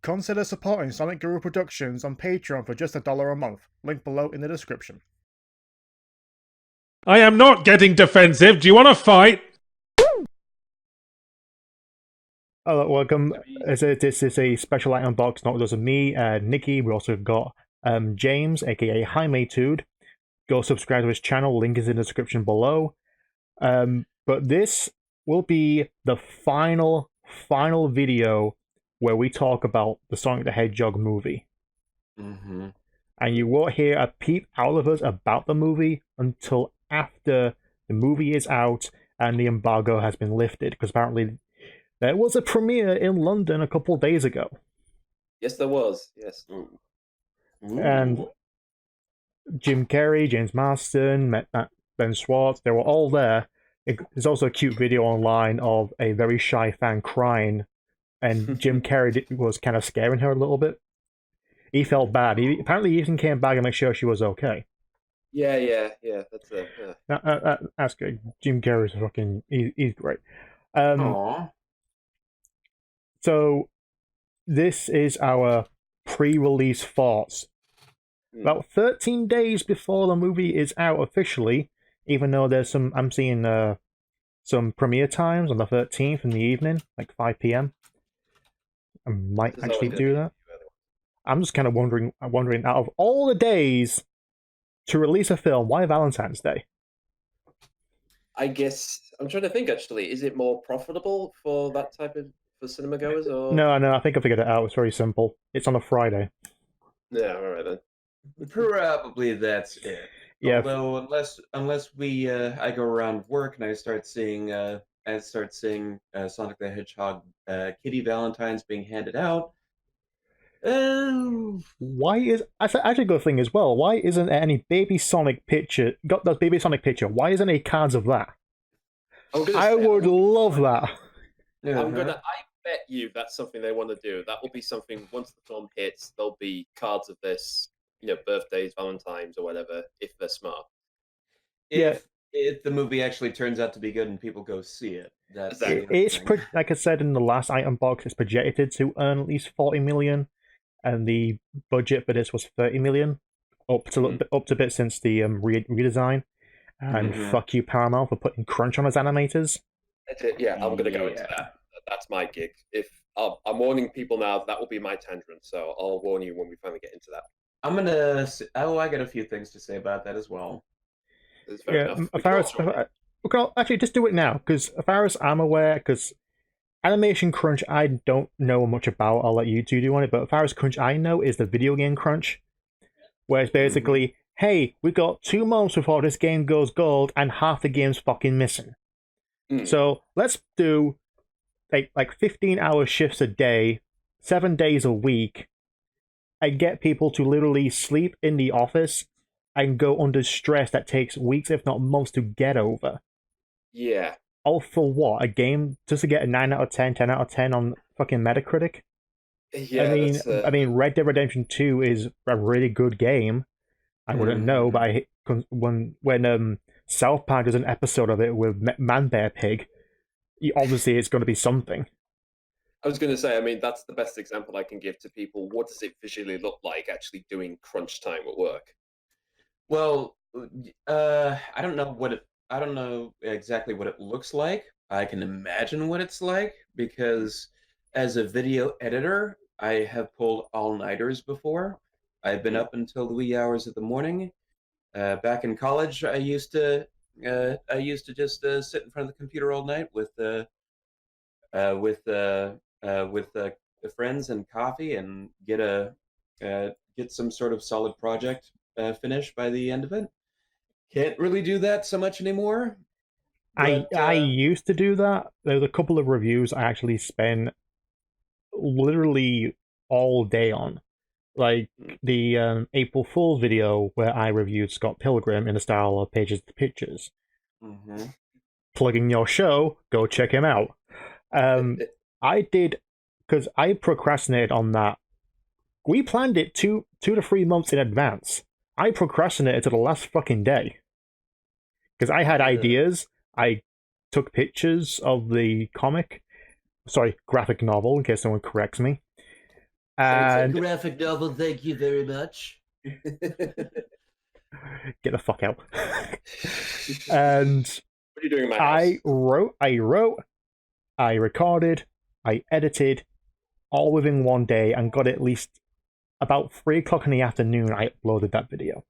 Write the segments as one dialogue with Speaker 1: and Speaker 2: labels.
Speaker 1: Consider supporting Sonicguru Productions on Patreon for just $1 a month. Link below in the description.
Speaker 2: I am not getting defensive. Do you want to fight?
Speaker 1: Hello, welcome. This is a special item box, not just of me, Niki. We also got James, aka Jaimetud. Go subscribe to his channel, link is in the description below. But this will be the final video where we talk about the Sonic the Hedgehog movie.
Speaker 3: Mm-hmm.
Speaker 1: And you won't hear a peep out of us about the movie until after the movie is out and the embargo has been lifted, because apparently there was a premiere in London a couple days ago.
Speaker 3: Yes, there was. Yes.
Speaker 1: Ooh. And Jim Carrey, James Marsden, Ben Schwartz, they were all there. There's also a cute video online of a very shy fan crying, and Jim Carrey was kind of scaring her a little bit. He felt bad. He apparently even came back and made sure she was okay.
Speaker 3: Yeah. That's it. Yeah.
Speaker 1: That's good. Jim Carrey's fucking. He's great.
Speaker 3: Aww.
Speaker 1: So, this is our pre-release thoughts. About 13 days before the movie is out officially, even though there's some, I'm seeing some premiere times on the 13th in the evening, like 5 p.m. I might actually do that. I'm just kind of wondering, out of all the days to release a film, why Valentine's Day?
Speaker 3: I guess I'm trying to think. Actually, is it more profitable for that type of for cinema goers? Or
Speaker 1: No, I think I figured it out. It's very simple. It's on a Friday.
Speaker 3: Yeah, all right then.
Speaker 4: Probably that's it.
Speaker 1: Yeah.
Speaker 4: Although unless we I go around work and I start seeing Sonic the Hedgehog kitty valentines being handed out.
Speaker 1: Why is that's actually a good thing as well? Why isn't there any Baby Sonic picture? Got that Baby Sonic picture? Why isn't any cards of that? I would love that.
Speaker 3: I bet you that's something they want to do. That will be something once the film hits. There'll be cards of this, birthdays, Valentines, or whatever, if they're smart.
Speaker 4: If the movie actually turns out to be good and people go see it, that's
Speaker 1: it's like I said in the last item box. It's projected to earn at least 40 million. And the budget for this was 30 million, up to a bit since the redesign. And fuck you, Paramount, for putting crunch on as animators.
Speaker 3: Yeah, I'm gonna go into that. That's my gig. If I'm warning people now, that will be my tangent. So I'll warn you when we finally get into that.
Speaker 4: I got a few things to say about that as well.
Speaker 1: Actually, just do it now, because as far as I'm aware, because Animation Crunch, I don't know much about. I'll let you two do on it. But as far as Crunch I know is the video game Crunch, where it's basically, hey, we got 2 months before this game goes gold, and half the game's fucking missing. So let's do like 15-hour shifts a day, 7 days a week, and get people to literally sleep in the office and go under stress that takes weeks, if not months, to get over.
Speaker 3: Yeah.
Speaker 1: All for what? A game just to get a 9 out of 10, 10 out of 10 on fucking Metacritic?
Speaker 3: Yeah,
Speaker 1: I mean, Red Dead Redemption 2 is a really good game. I wouldn't know, but when South Park does an episode of it with Man Bear Pig, obviously it's going to be something.
Speaker 3: I was going to say, I mean, that's the best example I can give to people. What does it visually look like actually doing crunch time at work?
Speaker 4: Well, I don't know exactly what it looks like. I can imagine what it's like, because as a video editor, I have pulled all-nighters before. I've been up until the wee hours of the morning. Back in college, I used to just sit in front of the computer all night with friends and coffee and get some sort of solid project finished by the end of it. Can't really do that so much anymore.
Speaker 1: But, I used to do that. There's a couple of reviews I actually spent literally all day on. Like the April Fool's video where I reviewed Scott Pilgrim in the style of Pages to Pictures. Plugging your show, go check him out. I did, because I procrastinated on that. We planned it two to 3 months in advance. I procrastinated to the last fucking day. Because I had ideas. I took pictures of the graphic novel, in case someone corrects me. And
Speaker 4: graphic novel, thank you very much.
Speaker 1: get the fuck out. And
Speaker 3: What are you doing in my house?
Speaker 1: I wrote, I recorded, I edited, all within one day, and got at least about 3 o'clock in the afternoon. I uploaded that video.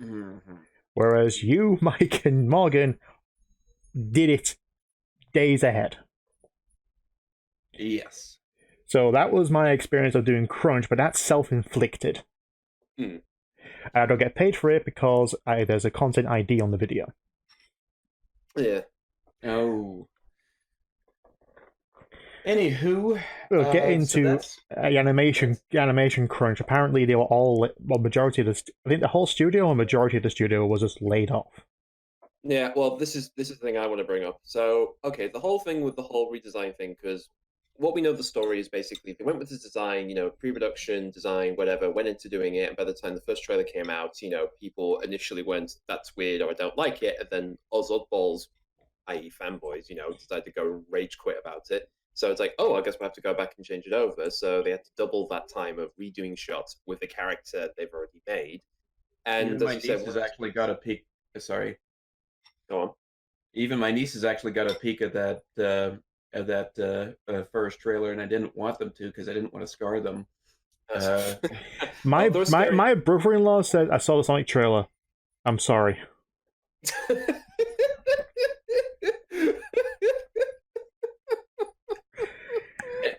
Speaker 4: Mm-hmm.
Speaker 1: Whereas you, Mike, and Morgan did it days ahead.
Speaker 4: Yes.
Speaker 1: So that was my experience of doing crunch, but that's self-inflicted. I don't get paid for it because there's a content ID on the video.
Speaker 3: Yeah.
Speaker 1: Oh.
Speaker 4: Anywho,
Speaker 1: We'll get into
Speaker 4: so
Speaker 1: animation crunch. Apparently, they were all, well, majority of I think the whole studio or majority of the studio was just laid off.
Speaker 3: Yeah, well, this is the thing I want to bring up. So, okay, the whole thing with the whole redesign thing, because what we know the story is basically they went with the design, pre-production design, whatever, went into doing it, and by the time the first trailer came out, people initially went, "That's weird," or "I don't like it," and then us oddballs, i.e., fanboys, decided to go rage quit about it. So it's like, oh, I guess we'll have to go back and change it over. So they had to double that time of redoing shots with the character they've already made. And
Speaker 4: my niece has actually got a peek. Sorry.
Speaker 3: Go on.
Speaker 4: Even my niece has actually got a peek at that first trailer, and I didn't want them to because I didn't want to scar them.
Speaker 1: My brother-in-law said, "I saw the Sonic trailer. I'm sorry."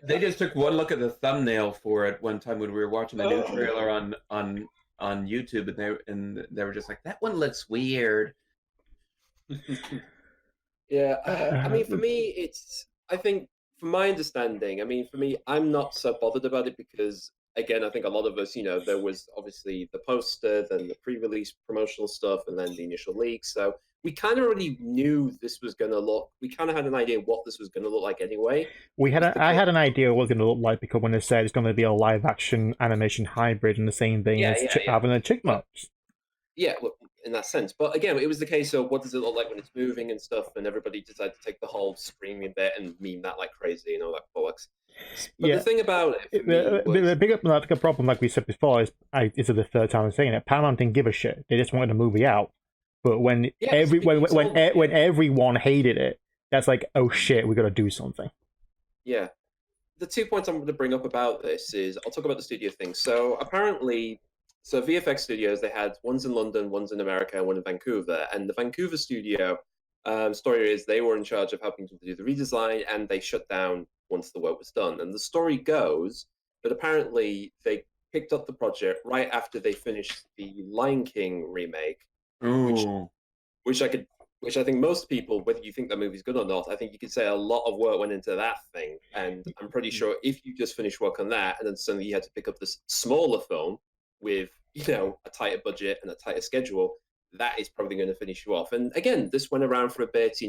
Speaker 4: They just took one look at the thumbnail for it one time when we were watching the new trailer on YouTube, and they were just like, "That one looks weird."
Speaker 3: Yeah, I mean, for me, I think, from my understanding, I mean, for me, I'm not so bothered about it because, again, I think a lot of us, there was obviously the poster, then the pre-release promotional stuff, and then the initial leaks. So we kind of already knew this was going to look. We kind of had an idea what this was going to look like anyway.
Speaker 1: I had an idea what it was going to look like because when they said it's going to be a live-action animation hybrid in the same vein as having a Chipmunks.
Speaker 3: Yeah, well, in that sense. But again, it was the case of what does it look like when it's moving and stuff, and everybody decided to take the whole screaming bit and meme that like crazy and all that bollocks. But the thing about it,
Speaker 1: the bigger problem, like we said before, is this is the third time I'm saying it. Paramount didn't give a shit; they just wanted the movie out. But when everyone hated it, that's like, oh shit, we got to do something.
Speaker 3: Yeah, the 2 points I'm going to bring up about this is I'll talk about the studio thing. So apparently. So VFX studios, they had ones in London, ones in America, one in Vancouver. And the Vancouver studio, story is they were in charge of helping to do the redesign, and they shut down once the work was done. And the story goes that apparently they picked up the project right after they finished the Lion King remake, which I think most people, whether you think that movie's good or not, I think you could say a lot of work went into that thing. And I'm pretty sure if you just finished work on that, and then suddenly you had to pick up this smaller film with a tighter budget and a tighter schedule, that is probably going to finish you off. And again, this went around for a bit.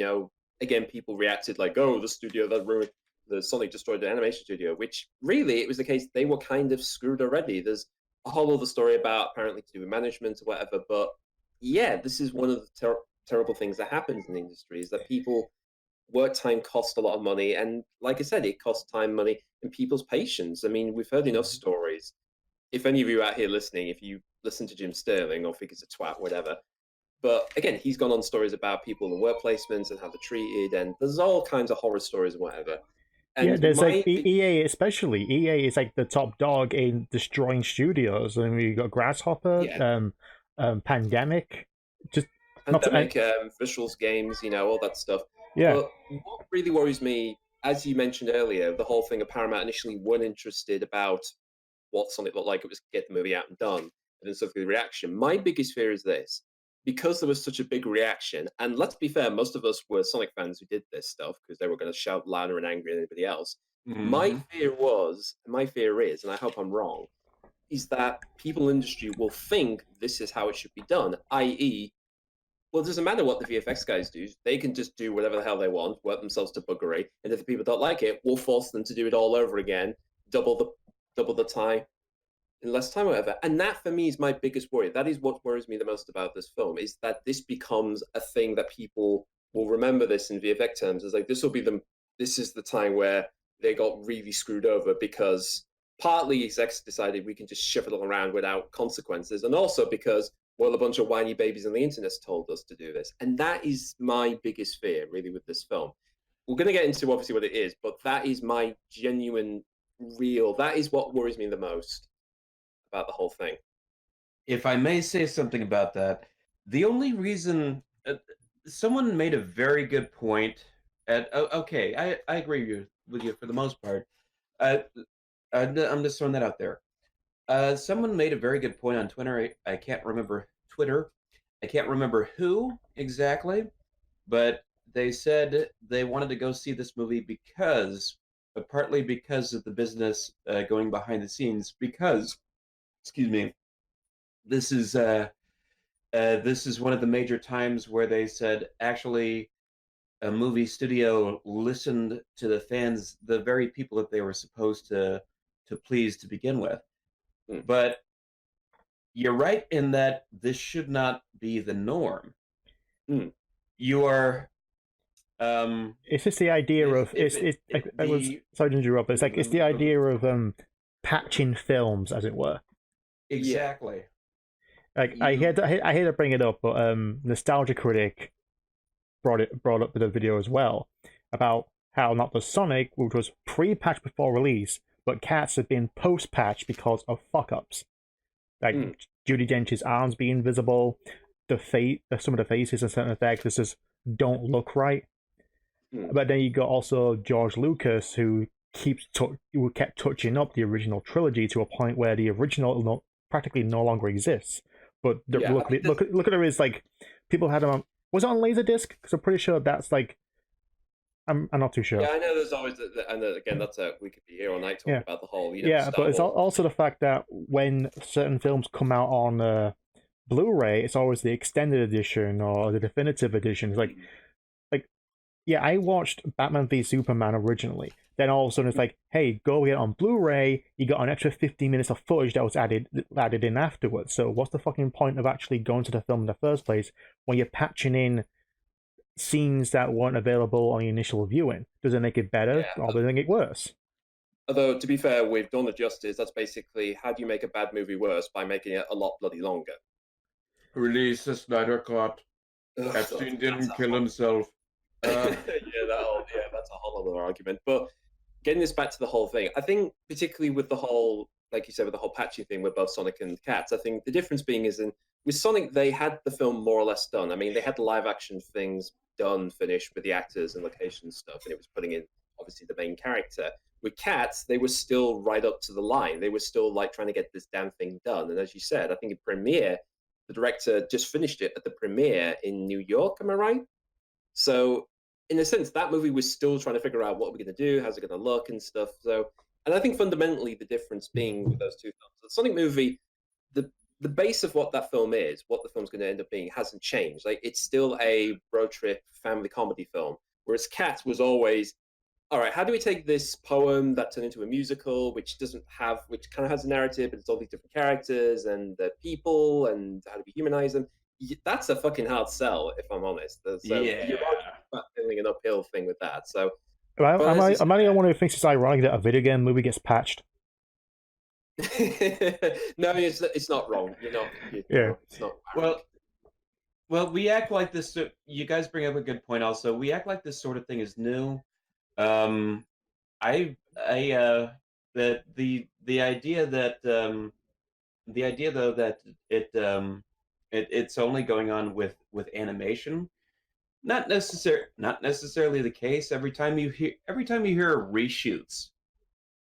Speaker 3: Again, people reacted like, "Oh, the studio that ruined the Sonic destroyed the animation studio," which really it was the case. They were kind of screwed already. There's a whole other story about apparently to do with management or whatever. But yeah, this is one of the terrible things that happens in the industry is that people work time costs a lot of money, and like I said, it costs time, money, and people's patience. I mean, we've heard enough stories. If any of you out here listening, if you listen to Jim Sterling or think he's a twat, whatever. But again, he's gone on stories about people in work placements and how they're treated, and there's all kinds of horror stories and whatever. And
Speaker 1: yeah, there's like EA, especially. EA is like the top dog in destroying studios. I mean, you got Grasshopper, Pandemic,
Speaker 3: Visuals Games, all that stuff.
Speaker 1: Yeah.
Speaker 3: But what really worries me, as you mentioned earlier, the whole thing of Paramount initially weren't interested about what Sonic looked like. It was get the movie out and done, and then suddenly the reaction. My biggest fear is this: because there was such a big reaction, and let's be fair, most of us were Sonic fans who did this stuff because they were going to shout louder and angrier than anybody else. My fear is, and I hope I'm wrong, is that people in the industry will think this is how it should be done, i.e., well, it doesn't matter what the VFX guys do. They can just do whatever the hell they want, work themselves to buggery, and if the people don't like it, we'll force them to do it all over again, double the time in less time, whatever. And that for me is my biggest worry. That is what worries me the most about this film, is that this becomes a thing that people will remember this in VFX terms as like, this is the time where they got really screwed over because partly execs decided we can just shove it all around without consequences, and also because, well, a bunch of whiny babies on the internet told us to do this. And that is my biggest fear, really, with this film. We're going to get into, obviously, what it is, but that is my genuine, that is what worries me the most about the whole thing.
Speaker 4: If I may say something about that, the only reason... someone made a very good point okay, I agree with you for the most part. I'm just throwing that out there. Someone made a very good point on Twitter. I can't remember Twitter. I can't remember who exactly, but they said they wanted to go see this movie partly because of the business going behind the scenes. Because, excuse me, this is one of the major times where they said actually a movie studio listened to the fans, the very people that they were supposed to please to begin with. But you're right in that this should not be the norm. You are.
Speaker 1: It's just the idea of sorry to interrupt, but it's like it's the idea of patching films, as it were.
Speaker 4: Exactly.
Speaker 1: Like I hate to bring it up, but Nostalgia Critic brought up with a video as well about how not the Sonic, which was pre-patched before release, but Cats have been post-patched because of fuck-ups. Like Judi Dench's arms being visible, some of the faces and certain effects just don't look right. But then you got also George Lucas, who kept touching up the original trilogy to a point where the original practically no longer exists. But look at it as like people had them on. Was it on Laserdisc? Because I'm pretty sure that's like. I'm not too sure.
Speaker 3: Yeah, I know there's always, and again, we could be here all night talking about the whole.
Speaker 1: But it's also the fact that when certain films come out on Blu-ray, it's always the extended edition or the definitive edition. It's like, I watched Batman v Superman originally. Then all of a sudden it's like, hey, go get it on Blu-ray. You got an extra 15 minutes of footage that was added in afterwards. So what's the fucking point of actually going to the film in the first place when you're patching in scenes that weren't available on the initial viewing? Does it make it better or does it make it worse?
Speaker 3: Although, to be fair, with Dawn of Justice, that's basically how do you make a bad movie worse by making it a lot bloody longer.
Speaker 2: Release the Snyder Cut. Epstein didn't kill himself.
Speaker 3: That's a whole other argument. But getting this back to the whole thing, I think particularly with the whole, like you said, with the whole patching thing with both Sonic and Cats, I think the difference being is with Sonic, they had the film more or less done. I mean, they had the live action things done, finished with the actors and location stuff, and it was putting in, obviously, the main character. With Cats, they were still right up to the line. They were still like trying to get this damn thing done. And as you said, I think in premiere, the director just finished it at the premiere in New York, am I right? So in a sense, that movie was still trying to figure out what we're going to do, how's it going to look and stuff. So, and I think fundamentally the difference being with those two films, the Sonic movie, the base of what that film is, what the film's going to end up being, hasn't changed. Like it's still a road trip family comedy film, whereas Cats was always, all right, how do we take this poem that turned into a musical, which kind of has a narrative, but it's all these different characters and the people, and how do we humanize them? That's a fucking hard sell, if I'm honest. So you're feeling an uphill thing with that. So,
Speaker 1: am I the only one who thinks it's ironic that a video game movie gets patched?
Speaker 3: No, it's not wrong. It's not.
Speaker 4: Well, we act like this. You guys bring up a good point. Also, we act like this sort of thing is new. The idea though that it's only going on with animation, not necessarily the case. Every time you hear reshoots,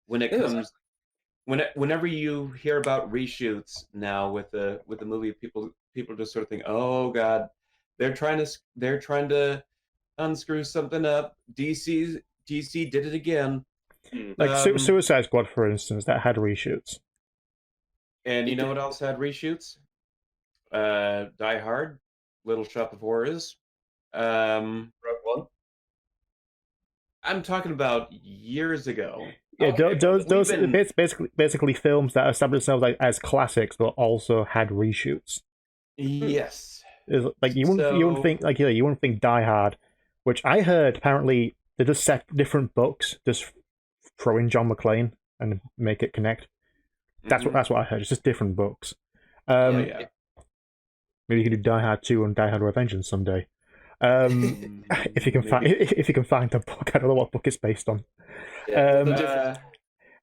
Speaker 4: whenever you hear about reshoots now with the movie, people just sort of think, oh god, they're trying to unscrew something up. DC did it again.
Speaker 1: Like Suicide Squad, for instance, that had reshoots.
Speaker 4: And you know what else had reshoots? Die Hard, Little Shop of Horrors.
Speaker 3: Rogue One.
Speaker 4: I'm talking about years ago.
Speaker 1: Yeah, those basically films that established themselves like as classics, but also had reshoots.
Speaker 4: Yes.
Speaker 1: Like you wouldn't think Die Hard, which I heard apparently they just set different books, just throw in John McClane and make it connect.
Speaker 4: Mhm.
Speaker 1: That's what I heard. It's just different books.
Speaker 4: Oh,
Speaker 1: Um,
Speaker 4: yeah.
Speaker 1: Maybe you can do Die Hard 2 and Die Hard Revengeance someday. If you can find
Speaker 4: Maybe.
Speaker 1: if you can find the book, I don't know what book it's based on.
Speaker 3: Yeah, the
Speaker 1: Um,
Speaker 3: difference.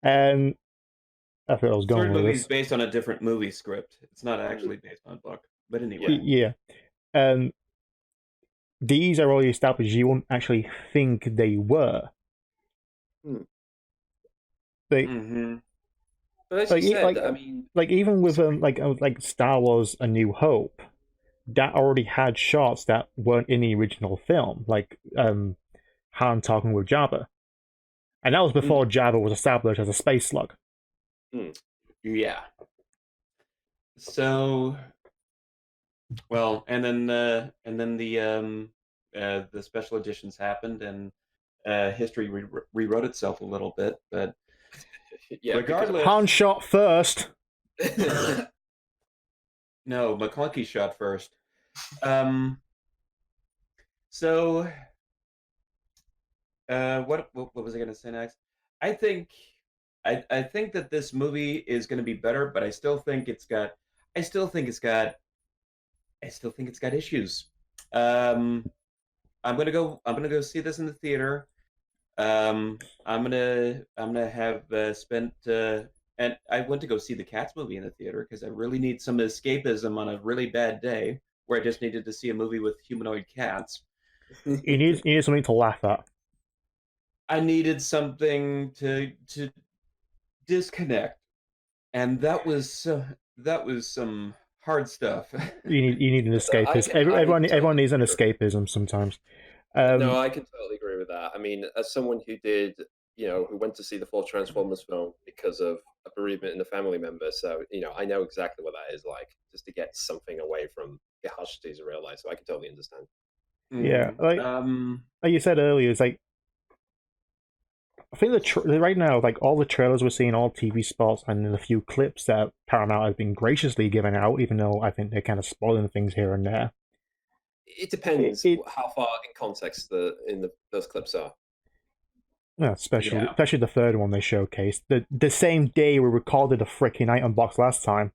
Speaker 1: and I thought I was going
Speaker 4: Third
Speaker 1: with
Speaker 4: movie's
Speaker 1: this.
Speaker 4: based on a different movie script. It's not actually based on a book. But anyway.
Speaker 1: Yeah. These are already established. You wouldn't actually think they were. They
Speaker 4: Mhm.
Speaker 3: But as you said, I mean,
Speaker 1: like even with
Speaker 3: sorry.
Speaker 1: like Star Wars: A New Hope, that already had shots that weren't in the original film, like Han talking with Jabba, and that was before Jabba was established as a space slug.
Speaker 4: Yeah. So, well, and then the special editions happened, and history rewrote itself a little bit. But
Speaker 3: Yeah,
Speaker 4: regardless,
Speaker 1: Han shot first.
Speaker 4: no, McClunky shot first. So, what was I going to say next? I think I think that this movie is going to be better, but I still think it's got issues. I'm gonna go see this in the theater. I'm gonna have spent and I went to go see the Cats movie in the theater because I really need some escapism on a really bad day where I just needed to see a movie with humanoid cats.
Speaker 1: You need something to laugh at.
Speaker 4: I needed something to disconnect, and that was some hard stuff.
Speaker 1: You need an escapism.
Speaker 3: I
Speaker 1: Everyone
Speaker 3: totally
Speaker 1: needs an
Speaker 3: agree.
Speaker 1: escapism sometimes.
Speaker 3: No, I can totally agree with that. I mean, as someone who did, who went to see the fourth Transformers film because of a bereavement in a family member, so I know exactly what that is like, just to get something away from the harshness of real life. So I can totally understand.
Speaker 1: Yeah,
Speaker 4: Mhm.
Speaker 1: like you said earlier, it's like I think right now, like all the trailers we're seeing, all TV spots, and then a few clips that Paramount has been graciously giving out, even though I think they're kind of spoiling things here and there.
Speaker 3: It depends
Speaker 1: It
Speaker 3: how far in context those clips are.
Speaker 1: yeah,
Speaker 4: Yeah.
Speaker 1: especially the third one they showcased the same day we recorded a freaking item box last time.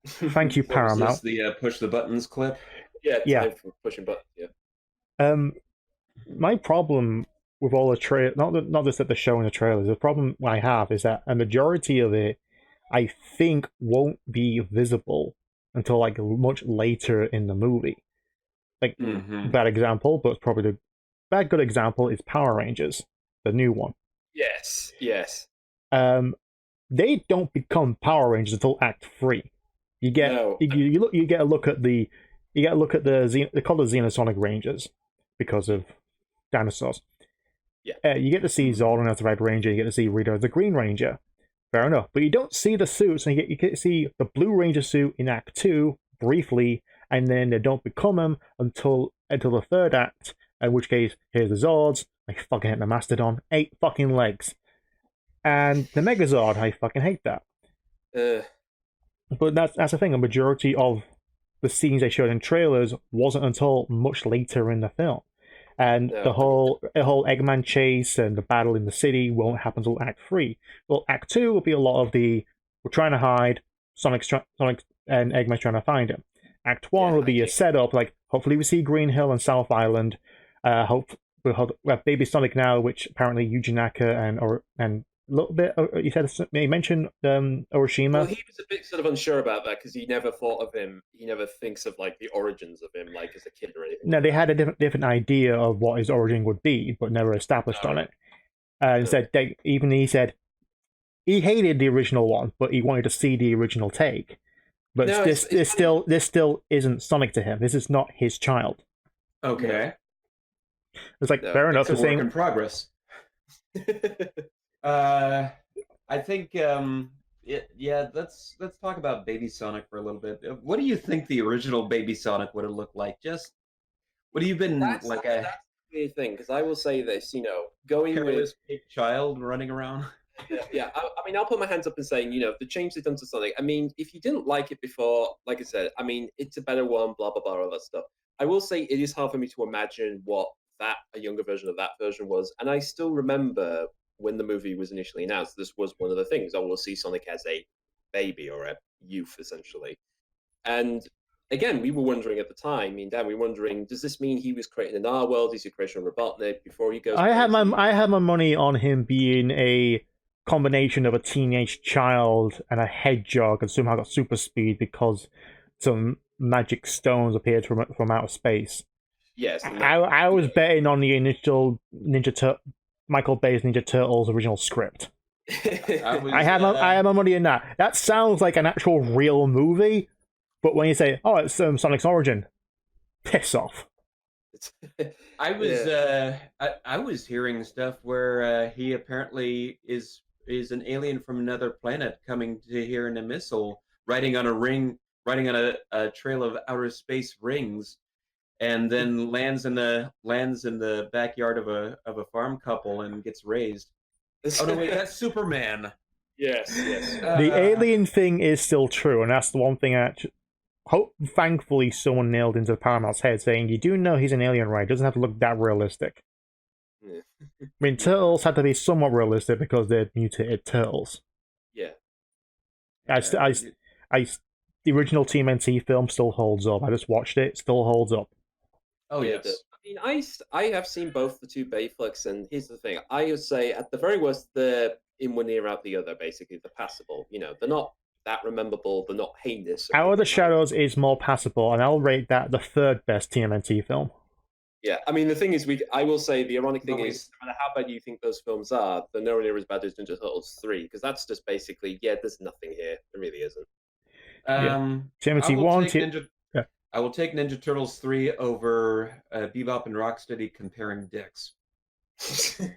Speaker 1: Thank you,
Speaker 4: What was this?
Speaker 1: Paramount.
Speaker 4: The push the buttons clip?
Speaker 3: Yeah,
Speaker 1: Yeah.
Speaker 3: time for pushing buttons. Yeah.
Speaker 1: My problem with all the not just that they're showing the trailers, the problem I have is that a majority of it, I think, won't be visible until like much later in the movie. Like bad example, but it's probably the bad good example is Power Rangers, the new one.
Speaker 3: Yes.
Speaker 1: They don't become Power Rangers until Act 3. You get you get a look at the they call the Xenosonic Rangers because of dinosaurs.
Speaker 3: Yeah.
Speaker 1: You get to see Zordon as the Red Ranger, you get to see Rita as the Green Ranger. Fair enough. But you don't see the suits, and you get to see the Blue Ranger suit in Act 2 briefly, and then they don't become them until the third act, in which case, here's the Zords, I fucking hate the Mastodon, 8 fucking legs. And the Megazord, I fucking hate that. But that's the thing, a majority of the scenes they showed in trailers wasn't until much later in the film. And the whole Eggman chase and the battle in the city won't happen until Act 3. Well, Act 2 will be a lot of we're trying to hide, Sonic and Eggman's trying to find him. Act 1 will be a setup, like, hopefully we see Green Hill and South Island. We have Baby Sonic now, which apparently Yuji Naka and a little bit, you mentioned Oroshima.
Speaker 3: Well, he was a bit sort of unsure about that because he never thought of him. He never thinks of like the origins of him, like as a kid or anything.
Speaker 1: No, they had a different idea of what his origin would be, but never established on it. Instead, he said he hated the original one, but he wanted to see the original take. But this still isn't Sonic to him. This is not his child.
Speaker 4: Okay.
Speaker 1: It's like fair enough.
Speaker 4: It's a work in progress. I think let's talk about Baby Sonic for a little bit. What do you think the original Baby Sonic would have looked like? Just what have you been
Speaker 3: that's the weird thing, because I will say this, going with
Speaker 4: big child running around.
Speaker 3: Yeah. I mean, I'll put my hands up and saying, the change they've done to Sonic. I mean, if you didn't like it before, like I said, I mean, it's a better one, blah blah blah, all that stuff. I will say it is hard for me to imagine what a younger version of that version was, and I still remember when the movie was initially announced, this was one of the things. Oh, we'll see Sonic as a baby or a youth, essentially. And again, we were wondering at the time, me and Dan, we were wondering, does this mean he was creating an R world? Is he creating a Robotnik before he goes?
Speaker 1: I had my money on him being a combination of a teenage child and a hedgehog, and somehow got super speed because some magic stones appeared from outer space.
Speaker 3: Yes,
Speaker 1: I was betting on the initial Michael Bay's Ninja Turtles original script. I had my money in that. That sounds like an actual real movie, but when you say, "Oh, it's Sonic's origin," piss off.
Speaker 4: I was hearing stuff where he apparently is an alien from another planet coming to here in a missile, riding on a trail of outer space rings, and then lands in the backyard of a farm couple and gets raised. Oh no, wait, that's Superman.
Speaker 3: Yes.
Speaker 1: The alien thing is still true, and that's the one thing thankfully someone nailed into Paramount's head, saying, you do know he's an alien, right? It doesn't have to look that realistic.
Speaker 3: Yeah.
Speaker 1: I mean, turtles had to be somewhat realistic because they're mutated turtles.
Speaker 3: Yeah.
Speaker 1: The original TMNT film still holds up. I just watched it. It still holds up.
Speaker 4: Oh, yes.
Speaker 3: I mean, I have seen both the two Bayflicks, and here's the thing. I would say, at the very worst, they're in one ear, out the other, basically. They're passable. You know, they're not that rememberable. They're not heinous.
Speaker 1: Out of the Shadows is more passable, and I'll rate that the third best TMNT film.
Speaker 3: Yeah, I mean, the thing is, I will say the ironic thing is, no matter how bad you think those films are, they're nowhere near as bad as Ninja Turtles 3, because that's just basically, there's nothing here. There really isn't.
Speaker 1: TMNT 1...
Speaker 4: I will take Ninja Turtles 3 over Bebop and Rocksteady comparing dicks.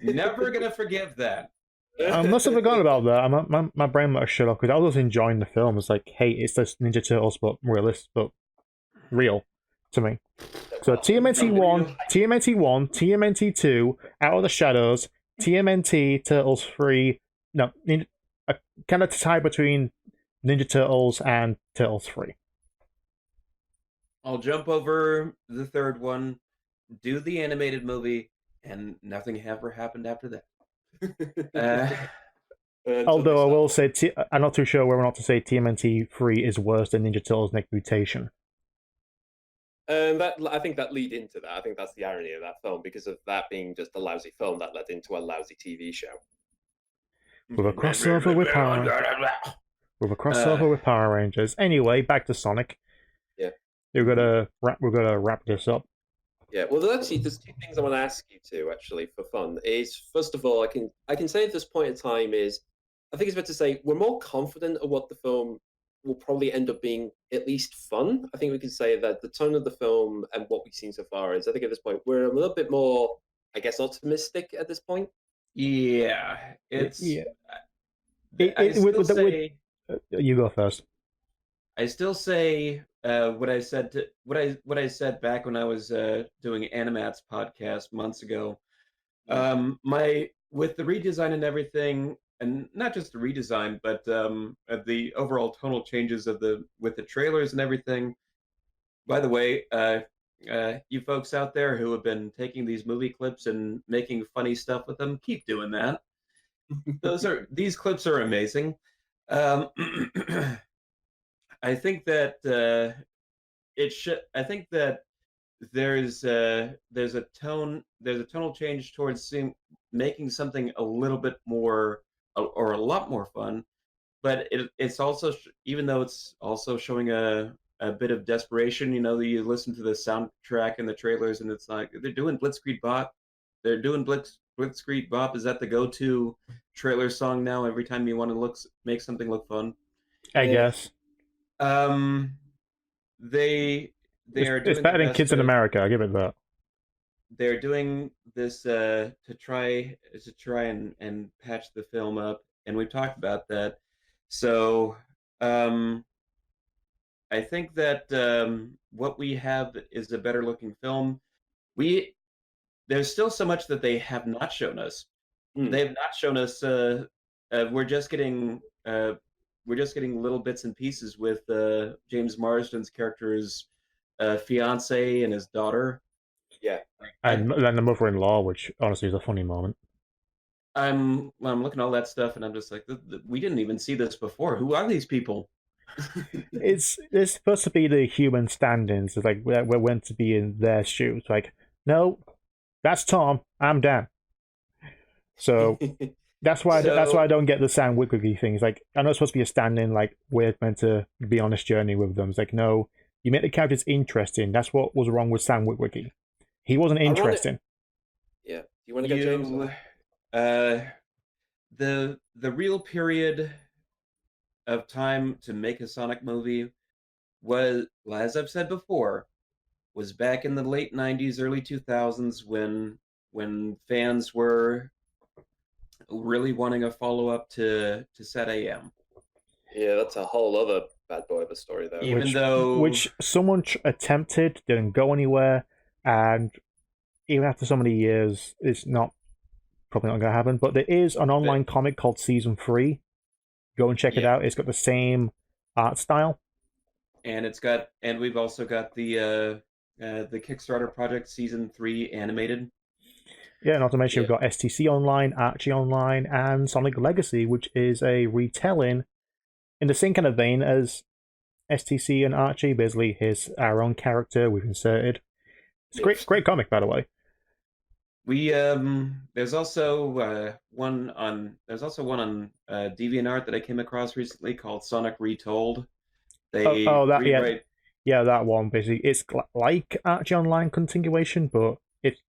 Speaker 4: Never gonna forgive that.
Speaker 1: I must have forgotten about that. My brain might have shut off because I was enjoying the film. It's like, hey, it's just Ninja Turtles, but realistic, but real to me. So TMNT 1, TMNT 2, Out of the Shadows, TMNT Turtles 3. No, kind of tie between Ninja Turtles and Turtles 3.
Speaker 4: I'll jump over the third one, do the animated movie, and nothing ever happened after that.
Speaker 1: Although I will say, I'm not too sure whether or not to say TMNT 3 is worse than Ninja Turtles Next Mutation.
Speaker 3: I think that lead into that. I think that's the irony of that film, because of that being just a lousy film that led into a lousy TV show.
Speaker 1: With a crossover with Power Rangers. Anyway, back to Sonic.
Speaker 3: Yeah.
Speaker 1: We're gonna wrap this up.
Speaker 3: Yeah, well, there's two things I want to ask you to, actually, for fun. Is, first of all, I can say at this point in time is, I think it's better to say we're more confident of what the film will probably end up being at least fun. I think we can say that the tone of the film and what we've seen so far is, I think at this point, we're a little bit more, I guess, optimistic at this point.
Speaker 4: Yeah, it's...
Speaker 1: Yeah.
Speaker 4: You
Speaker 1: go first.
Speaker 4: I still say what I said back when I was doing Animats podcast months ago. With the redesign and everything, and not just the redesign, but the overall tonal changes with the trailers and everything. By the way, you folks out there who have been taking these movie clips and making funny stuff with them, keep doing that. These clips are amazing. I think that I think that there's a tonal change towards making something a little bit more or a lot more fun, but it's also, even though it's also showing a bit of desperation. You know, you listen to the soundtrack and the trailers, and it's like they're doing Blitzkrieg Bop. They're doing Blitzkrieg Bop. Is that the go-to trailer song now? Every time you want to make something look fun,
Speaker 1: I guess.
Speaker 4: It's
Speaker 1: better than Kids in America. I give it that.
Speaker 4: They're doing this to try and patch the film up, and we've talked about that. So I think that what we have is a better looking film. There's still so much that they have not shown us. They have not shown us. We're just getting little bits and pieces with James Marsden's character's fiance and his daughter.
Speaker 3: Yeah,
Speaker 1: and the mother-in-law, which honestly is a funny moment.
Speaker 4: I'm looking at all that stuff, and I'm just like, we didn't even see this before. Who are these people?
Speaker 1: It's supposed to be the human stand-ins. It's like we're meant to be in their shoes. Like, no, that's Tom. I'm Dan. So that's why I don't get the Sam Witwicky thing. It's like, I know it's supposed to be a stand-in. Like, we're meant to be on this journey with them. It's like, no, you make the characters interesting. That's what was wrong with Sam Witwicky. He wasn't interesting.
Speaker 3: Yeah. Do you want to go, James?
Speaker 4: The real period of time to make a Sonic movie was, as I've said before, was back in the late 90s, early 2000s when fans were really wanting a follow-up to Set AM.
Speaker 3: Yeah, that's a whole other bad boy of a story, though.
Speaker 1: Which someone attempted, didn't go anywhere, and even after so many years, it's probably not going to happen. But there is an online comic called Season 3. Go and check it out. It's got the same art style.
Speaker 4: And we've also got the Kickstarter project Season 3 animated.
Speaker 1: Yeah, not to mention we've got STC Online, Archie Online, and Sonic Legacy, which is a retelling in the same kind of vein as STC and Archie. Basically, here's our own character we've inserted. It's great comic, by the way.
Speaker 4: There's also one on DeviantArt that I came across recently called Sonic Retold.
Speaker 1: That one basically. It's like Archie Online continuation, but it's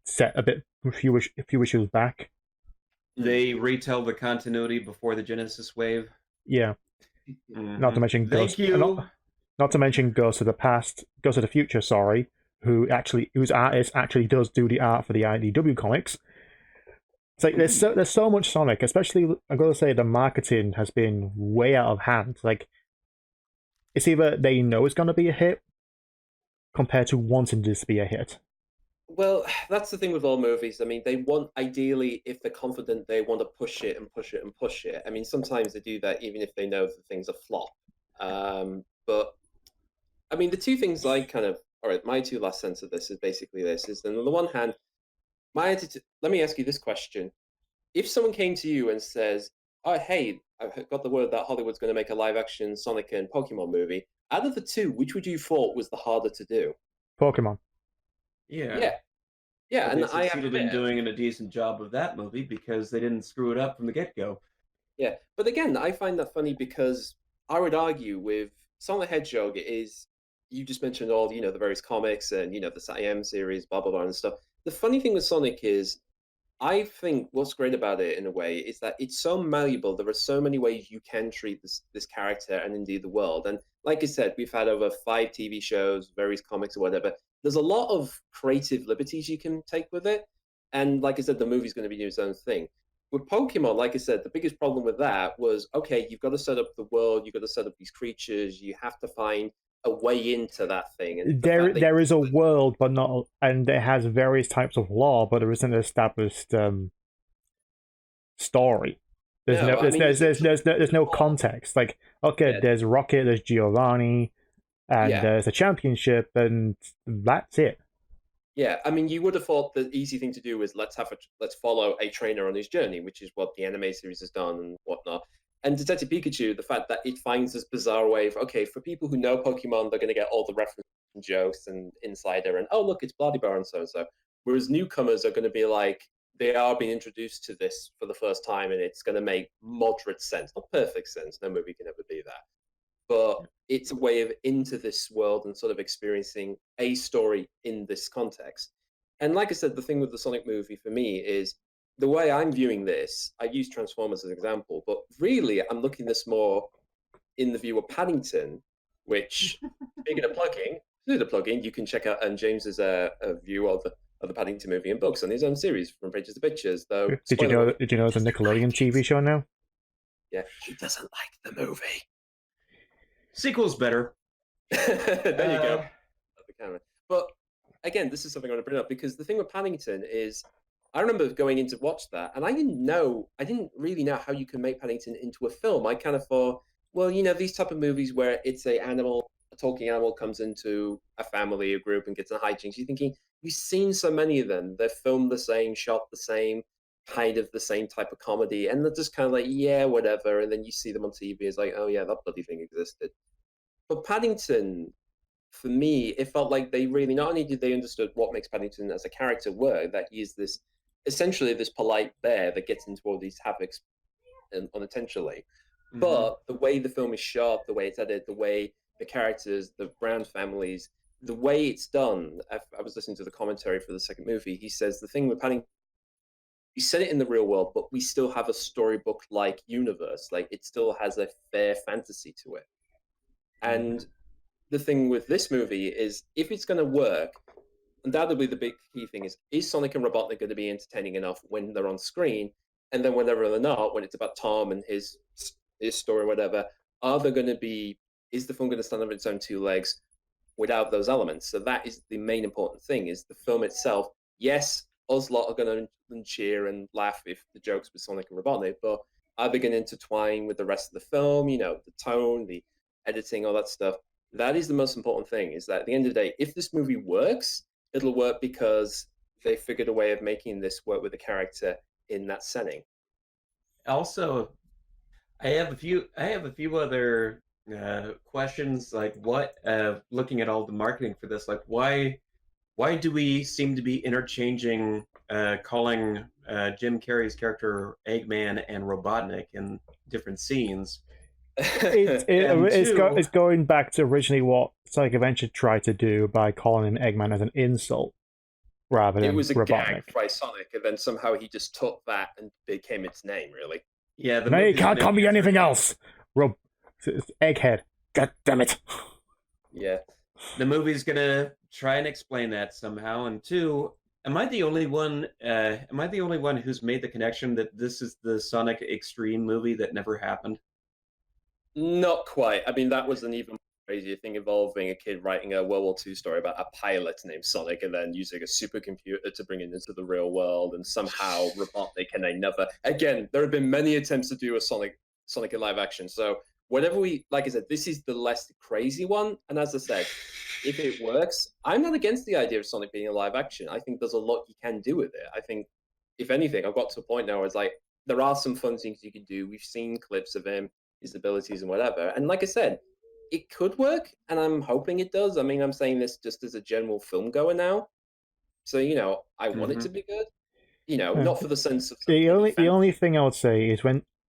Speaker 1: set a bit a few issues back.
Speaker 4: They retell the continuity before the Genesis wave.
Speaker 1: Yeah. Mm-hmm. Not to mention
Speaker 4: Thank you.
Speaker 1: Not to mention Ghost of the Future, sorry, whose artist actually does do the art for the IDW comics. It's like there's so much Sonic, especially I've got to say the marketing has been way out of hand. Like, it's either they know it's going to be a hit compared to wanting this to be a hit.
Speaker 3: Well, that's the thing with all movies. I mean, they want, ideally, if they're confident, they want to push it and push it and push it. I mean, sometimes they do that even if they know the thing's a flop. But, I mean, the two things I kind of, all right, my two last cents of this is basically this, is then on the one hand, my attitude, let me ask you this question. If someone came to you and says, oh, hey, I've got the word that Hollywood's going to make a live-action Sonic and Pokemon movie, out of the two, which would you thought was the harder to do?
Speaker 1: Pokemon.
Speaker 3: Yeah,
Speaker 4: and they succeeded in doing a decent job of that movie because they didn't screw it up from the get-go.
Speaker 3: Yeah, but again, I find that funny because I would argue with Sonic the Hedgehog is, you just mentioned all the various comics and the SAM series, blah blah blah and stuff. The funny thing with Sonic is, I think what's great about it in a way is that it's so malleable. There are so many ways you can treat this character and indeed the world. And like I said, we've had over 5 TV shows, various comics or whatever. There's a lot of creative liberties you can take with it. And like I said, the movie's going to be doing its own thing. With Pokemon, like I said, the biggest problem with that was, okay, you've got to set up the world, you've got to set up these creatures, you have to find a way into that thing. And
Speaker 1: there is a world, but not, and it has various types of lore, but there isn't an established story. There's no context. Like, okay, there's Rocket, there's Giovanni, and there's a championship, and that's it.
Speaker 3: Yeah, I mean, you would have thought the easy thing to do is let's follow a trainer on his journey, which is what the anime series has done and whatnot. And Detective Pikachu, the fact that it finds this bizarre way of, okay, for people who know Pokemon, they're going to get all the references and jokes and insider and, oh, look, it's Bloody-Bar and so-and-so. Whereas newcomers are going to be like, they are being introduced to this for the first time and it's going to make moderate sense. Not perfect sense. No movie can ever be that. But it's a way of into this world and sort of experiencing a story in this context. And like I said, the thing with the Sonic movie for me is, the way I'm viewing this, I use Transformers as an example, but really I'm looking this more in the view of Paddington, which, speaking of plugging, you can check out James's view of the Paddington movie and books on his own series, From Pages to Pictures. Though,
Speaker 1: did you know it's a Nickelodeon TV show now?
Speaker 3: Yeah, he doesn't like the movie.
Speaker 4: Sequel's better.
Speaker 3: There you go. The camera. But again, this is something I want to bring up because the thing with Paddington is, I remember going in to watch that, and I didn't really know how you can make Paddington into a film. I kind of thought, well, these type of movies where it's a talking animal comes into a family, a group, and gets in hijinks. You're thinking, we've seen so many of them. They're filmed the same, shot the same. kind of the same type of comedy, and they're just kind of like, yeah, whatever. And then you see them on TV, it's like, oh yeah, that bloody thing existed. But Paddington, for me, it felt like they really not only did they understood what makes Paddington as a character work, that he is this essentially this polite bear that gets into all these havocs unintentionally, but the way the film is shot, the way it's edited, the way the characters, the Brown families, the way it's done. I was listening to the commentary for the second movie. He says the thing with Paddington, you set it in the real world, but we still have a storybook-like universe. Like it still has a fair fantasy to it. And the thing with this movie is, if it's going to work, undoubtedly the big key thing is Sonic and Robotnik going to be entertaining enough when they're on screen? And then whenever they're not, when it's about Tom and his story or whatever, are they going to be, is the film going to stand on its own two legs without those elements? So that is the main important thing, is the film itself. Yes, us lot are going to cheer and laugh if the jokes with Sonic and Robotnik, but are they going to intertwine with the rest of the film? You know, the tone, the editing, all that stuff. That is the most important thing, is that at the end of the day, if this movie works, it'll work because they figured a way of making this work with the character in that setting.
Speaker 4: Also, I have a few other questions. Like, what? Looking at all the marketing for this, like, why do we seem to be interchanging, calling Jim Carrey's character Eggman and Robotnik in different scenes?
Speaker 1: It's going back to originally what Sonic Adventure tried to do by calling him Eggman as an insult rather than
Speaker 3: it was a
Speaker 1: Robotnik.
Speaker 3: gag by Sonic, and then somehow he just took that and became its name, really.
Speaker 4: Yeah,
Speaker 1: No, you can't call me anything else. Egghead. God damn it.
Speaker 3: Yeah.
Speaker 4: The movie's gonna try and explain that somehow. And two, am I the only one who's made the connection that this is the Sonic Extreme movie that never happened?
Speaker 3: Not quite. I mean, that was an even crazier thing, involving a kid writing a World War II story about a pilot named Sonic and then using a supercomputer to bring it into the real world, and somehow Robotnik and another. Again, there have been many attempts to do a Sonic in live action. So whatever like I said, this is the less crazy one. And as I said, if it works, I'm not against the idea of Sonic being a live action. I think there's a lot you can do with it. I think, if anything, I've got to a point now where it's like, there are some fun things you can do. We've seen clips of him, his abilities and whatever. And like I said, it could work, and I'm hoping it does. I mean, I'm saying this just as a general film goer now. So, you know, I want it to be good. You know, not for the sense of...
Speaker 1: The only thing I would say is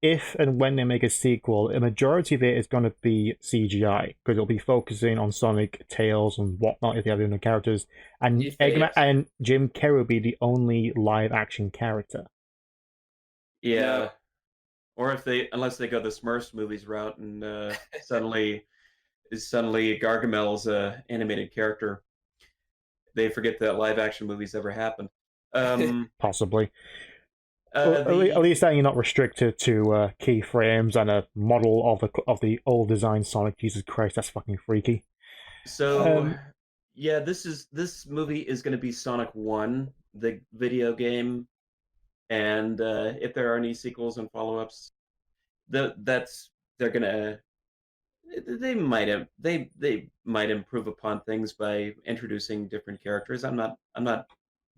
Speaker 1: if and when they make a sequel, a majority of it is going to be CGI, because it'll be focusing on Sonic, Tails, and whatnot if they have the characters. And Eggman and Jim Carrey will be the only live-action character.
Speaker 4: Yeah. Or unless they go the Smurfs movies route and suddenly Gargamel's a animated character, they forget that live action movies ever happened.
Speaker 1: Possibly. At least then you're not restricted to keyframes and a model of the old design Sonic. Jesus Christ, that's fucking freaky.
Speaker 4: So yeah, this movie is going to be Sonic 1, the video game. And if there are any sequels and follow-ups, they might improve upon things by introducing different characters. I'm not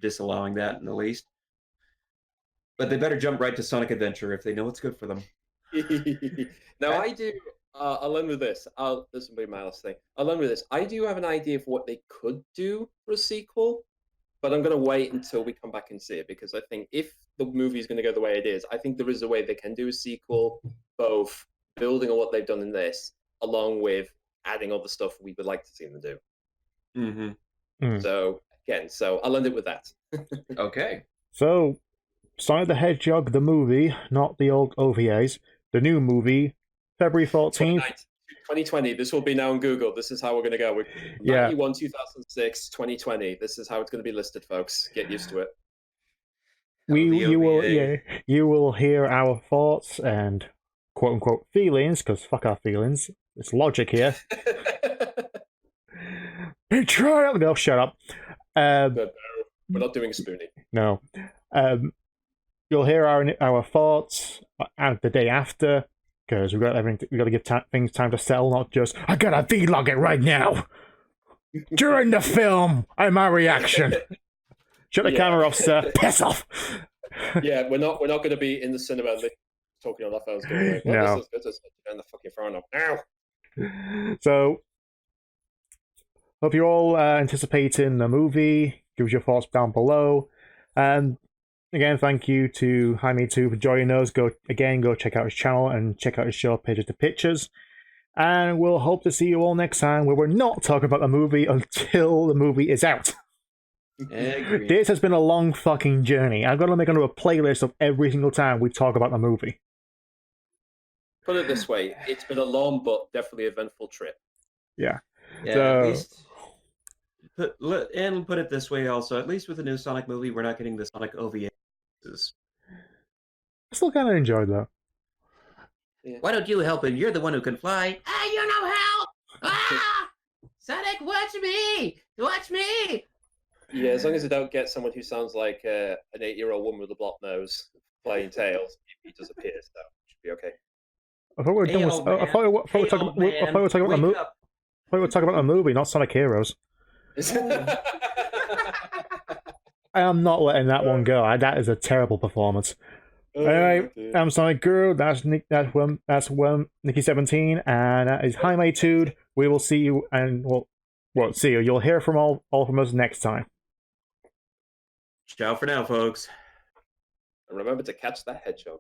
Speaker 4: disallowing that in the least. But they better jump right to Sonic Adventure if they know what's good for them.
Speaker 3: Now I do. I'll end with this. This will be my last thing. I'll end with this. I do have an idea of what they could do for a sequel, but I'm going to wait until we come back and see it, because I think if the movie is going to go the way it is, I think there is a way they can do a sequel, both building on what they've done in this, along with adding all the stuff we would like to see them do.
Speaker 4: Mm-hmm.
Speaker 3: So I'll end it with that.
Speaker 4: Okay.
Speaker 1: So, Sonic the Hedgehog, the movie, not the old OVAs, the new movie, February 14th.
Speaker 3: 2020. This will be now on Google. This is how we're going to go. 91, 2006, 2020. This is how it's going to be listed, folks. Get used to it.
Speaker 1: You will hear our thoughts and quote unquote feelings, because fuck our feelings. It's logic here. Betrayal. No, shut up.
Speaker 3: We're not doing Spoonie.
Speaker 1: No. You'll hear our thoughts the day after, because we've got to give things time to settle, not just I gotta vlog it right now. During the film, my reaction. Shut the camera off, sir. Piss off.
Speaker 3: Yeah, we're not going to be in the cinema talking on our phones going like, well,
Speaker 1: No.
Speaker 3: this is good, this is turn the fucking phone up now.
Speaker 1: So, hope you're all anticipating the movie. Give us your thoughts down below. And again, thank you to Jaimetud for joining us. Go check out his channel and check out his show, Pages to Pictures. And we'll hope to see you all next time where we're not talking about the movie until the movie is out. This has been a long fucking journey. I've got to make another playlist of every single time we talk about the movie.
Speaker 3: Put it this way, it's been a long but definitely eventful trip.
Speaker 1: Yeah.
Speaker 4: Yeah,
Speaker 1: So-
Speaker 4: at least put it this way also, at least with the new Sonic movie, we're not getting the Sonic OVAs.
Speaker 1: I still kind of enjoyed that.
Speaker 3: Yeah.
Speaker 4: Why don't you help him? You're the one who can fly. Ah, you know help! Ah! Sonic, watch me! Watch me!
Speaker 3: Yeah, as long as you don't get someone who sounds like an 8-year-old woman with a block nose playing Tails, he does appear, so it should be okay.
Speaker 1: I thought we were done with. I thought we were talking about the movie. I thought we were talking about the movie, not Sonic Heroes. I am not letting that one go. That is a terrible performance. Anyway, I'm Sonicguru. That's Niki17, and that is Jaimetud. We will see you, and we'll see you. You'll hear from all from us next time.
Speaker 4: Ciao for now, folks.
Speaker 3: And remember to catch that hedgehog.